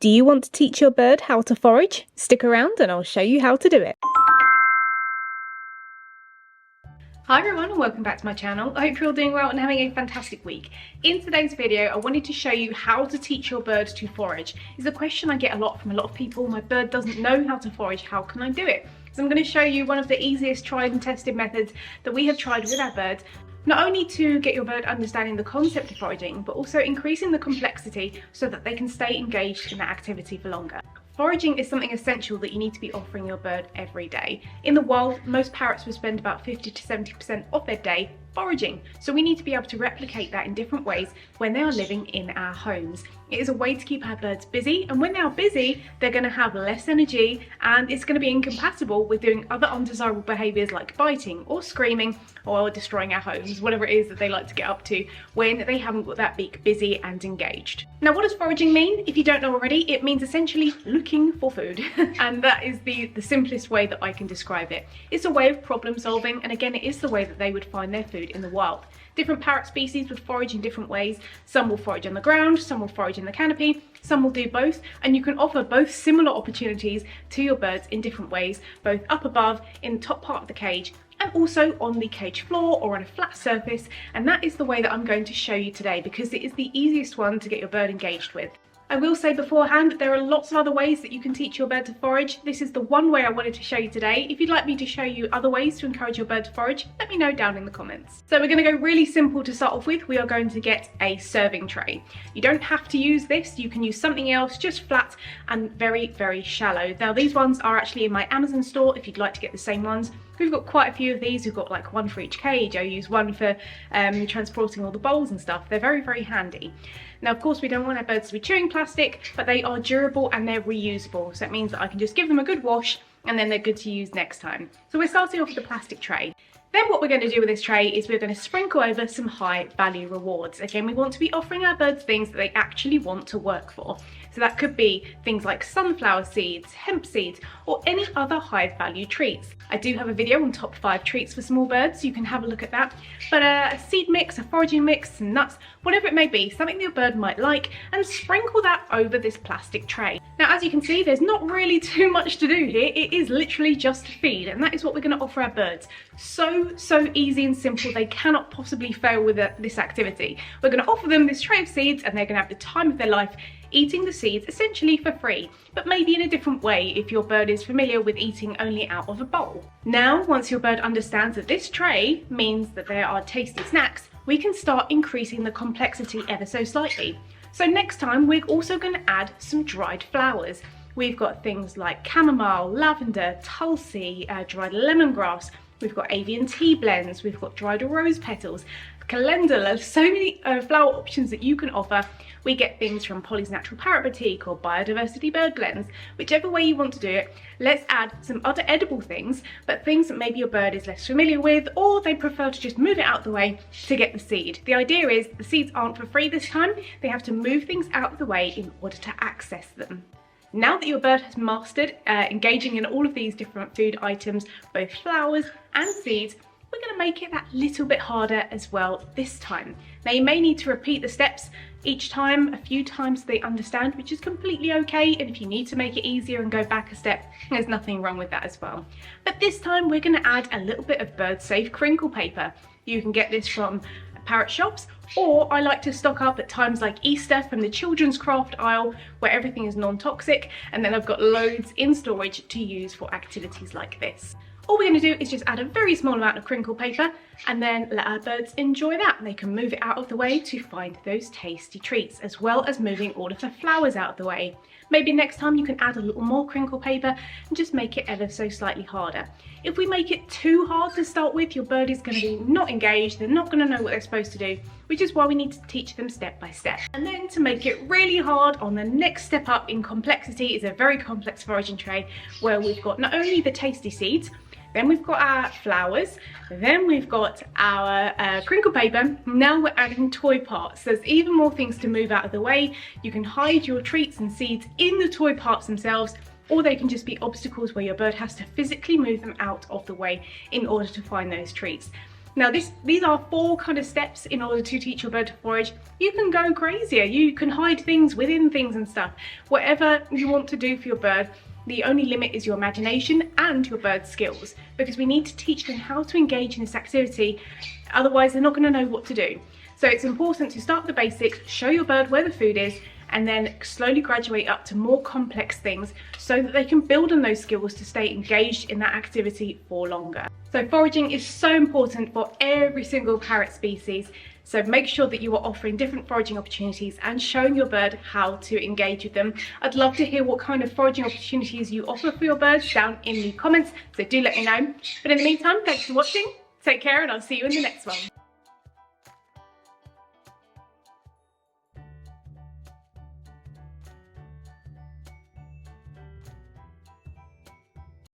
Do you want to teach your bird how to forage? Stick around and I'll show you how to do it. Hi everyone and welcome back to my channel. I hope you're all doing well and having a fantastic week. In today's video I wanted to show you how to teach your bird to forage. It's a question I get a lot from a lot of people. My bird doesn't know how to forage, how can I do it? So I'm going to show you one of the easiest tried and tested methods that we have tried with our birds, not only to get your bird understanding the concept of foraging, but also increasing the complexity so that they can stay engaged in that activity for longer. Foraging is something essential that you need to be offering your bird every day. In the wild, most parrots will spend about 50 to 70% of their day foraging, so we need to be able to replicate that in different ways when they are living in our homes. It is a way to keep our birds busy, and when they are busy, they're going to have less energy and it's going to be incompatible with doing other undesirable behaviours like biting or screaming or destroying our homes, whatever it is that they like to get up to when they haven't got that beak busy and engaged. Now, what does foraging mean? If you don't know already, it means essentially looking for food and that is the simplest way that I can describe it. It's a way of problem solving, and again, it is the way that they would find their food in the wild. Different parrot species would forage in different ways. Some will forage on the ground, some will forage in the canopy, some will do both, and you can offer both similar opportunities to your birds in different ways, both up above in the top part of the cage and also on the cage floor or on a flat surface, and that is the way that I'm going to show you today because it is the easiest one to get your bird engaged with. I will say beforehand, there are lots of other ways that you can teach your bird to forage. This is the one way I wanted to show you today. If you'd like me to show you other ways to encourage your bird to forage, let me know down in the comments. So we're going to go really simple to start off with. We are going to get a serving tray. You don't have to use this. You can use something else, just flat and very, very shallow. Now these ones are actually in my Amazon store if you'd like to get the same ones. We've got quite a few of these. We've got like one for each cage. I use one for transporting all the bowls and stuff. They're very, very handy. Now, of course, we don't want our birds to be chewing plastic, but they are durable and they're reusable. So it means that I can just give them a good wash and then they're good to use next time. So we're starting off with the plastic tray. Then what we're going to do with this tray is we're going to sprinkle over some high value rewards. Again, we want to be offering our birds things that they actually want to work for. So that could be things like sunflower seeds, hemp seeds, or any other high value treats. I do have a video on top 5 treats for small birds, so you can have a look at that. But a seed mix, a foraging mix, some nuts, whatever it may be, something that your bird might like, and sprinkle that over this plastic tray. Now, as you can see, there's not really too much to do here. It is literally just feed, and that is what we're going to offer our birds. So easy and simple, they cannot possibly fail with this activity. We're going to offer them this tray of seeds and they're going to have the time of their life eating the seeds essentially for free, but maybe in a different way if your bird is familiar with eating only out of a bowl. Now, once your bird understands that this tray means that there are tasty snacks, we can start increasing the complexity ever so slightly. So next time we're also going to add some dried flowers. We've got things like chamomile, lavender, tulsi, dried lemongrass. We've got avian tea blends, we've got dried rose petals, calendula, so many flower options that you can offer. We get things from Polly's Natural Parrot Boutique or Biodiversity Bird Blends, whichever way you want to do it. Let's add some other edible things, but things that maybe your bird is less familiar with, or they prefer to just move it out of the way to get the seed. The idea is the seeds aren't for free this time, they have to move things out of the way in order to access them. Now that your bird has mastered engaging in all of these different food items, both flowers and seeds, we're going to make it that little bit harder as well this time. Now you may need to repeat the steps each time a few times so they understand, which is completely okay, and if you need to make it easier and go back a step, there's nothing wrong with that as well. But this time we're going to add a little bit of bird safe crinkle paper. You can get this from parrot shops, or I like to stock up at times like Easter from the children's craft aisle where everything is non-toxic, and then I've got loads in storage to use for activities like this. All we're going to do is just add a very small amount of crinkle paper and then let our birds enjoy that. They can move it out of the way to find those tasty treats, as well as moving all of the flowers out of the way. Maybe next time you can add a little more crinkle paper and just make it ever so slightly harder. If we make it too hard to start with, your bird is going to be not engaged, they're not going to know what they're supposed to do, which is why we need to teach them step by step. And then to make it really hard, on the next step up in complexity is a very complex foraging tray where we've got not only the tasty seeds, then we've got our flowers, then we've got our crinkle paper. Now we're adding toy parts. There's even more things to move out of the way. You can hide your treats and seeds in the toy parts themselves, or they can just be obstacles where your bird has to physically move them out of the way in order to find those treats. Now these are 4 kind of steps in order to teach your bird to forage. You can go crazier, you can hide things within things and stuff. Whatever you want to do for your bird, the only limit is your imagination and your bird's skills, because we need to teach them how to engage in this activity, otherwise they're not going to know what to do. So it's important to start with the basics, show your bird where the food is, and then slowly graduate up to more complex things so that they can build on those skills to stay engaged in that activity for longer. So foraging is so important for every single parrot species. So make sure that you are offering different foraging opportunities and showing your bird how to engage with them. I'd love to hear what kind of foraging opportunities you offer for your birds down in the comments, so do let me know. But in the meantime, thanks for watching, take care, and I'll see you in the next one.